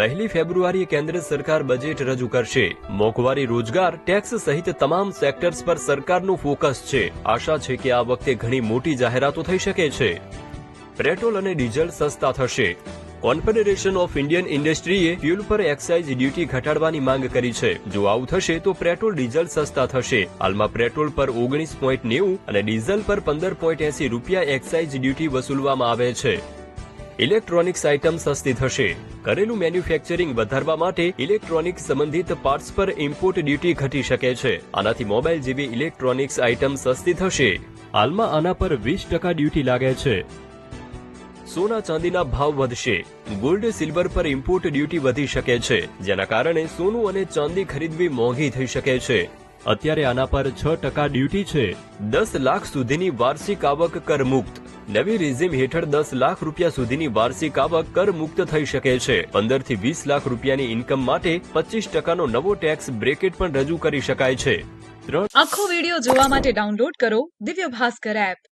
1 ફેબ્રુઆરીએ કેન્દ્ર સરકાર બજેટ રજૂ કરશે। મોંઘવારી, રોજગાર, ટેક્સ સહિત તમામ સેક્ટર્સ પર સરકારનું ફોકસ છે। આશા છે કે આ વખતે ઘણી મોટી જાહેરાતો થઈ શકે છે। પેટ્રોલ અને ડીઝલ સસ્તા થશે। કોન્ફેડરેશન ઓફ ઇન્ડિયન ઇન્ડસ્ટ્રીએ ફ્યુલ પર એક્સાઇઝ ડ્યુટી ઘટાડવાની માંગ કરી છે। જો આવું થશે તો પેટ્રોલ ડીઝલ સસ્તા થશે। હાલમાં પેટ્રોલ પર 19.90 અને ડીઝલ પર 15.80 રૂપિયા એક્સાઇઝ ડ્યુટી વસૂલવામાં આવે છે। ઇલેક્ટ્રોનિક્સ આઇટમ સસ્તી થશે। ઘરેલું મેન્યુફેક્ચરિંગ વધારવા માટે ઇલેક્ટ્રોનિક સંબંધિત પાર્ટ્સ પર ઇમ્પોર્ટ ડ્યુટી ઘટી શકે છે। આનાથી મોબાઈલ જેવી ઇલેક્ટ્રોનિક્સ આઇટમ સસ્તી થશે। હાલમાં આના પર 20% ડ્યુટી લાગે છે। સોના ચાંદીના ભાવ વધશે। ગોલ્ડ સિલ્વર પર ઇમ્પોર્ટ ડ્યુટી વધી શકે છે, જેના કારણે સોનું અને ચાંદી ખરીદવી મોંઘી થઈ શકે છે। અત્યારે આના પર 6% ડ્યુટી છે। 10 લાખ સુધીની વાર્ષિક આવક કર મુક્ત। નવી રેઝિમ હેઠળ 10 લાખ રૂપિયા સુધીની વાર્ષિક આવક કર મુક્ત થઈ શકે છે। 15 થી 20 લાખ રૂપિયાની ઇન્કમ માટે 25%નો નવો ટેક્સ બ્રેકેટ પણ રજૂ કરી શકાય છે। આખો વિડિયો જોવા માટે ડાઉનલોડ કરો દિવ્ય ભાસ્કર એપ।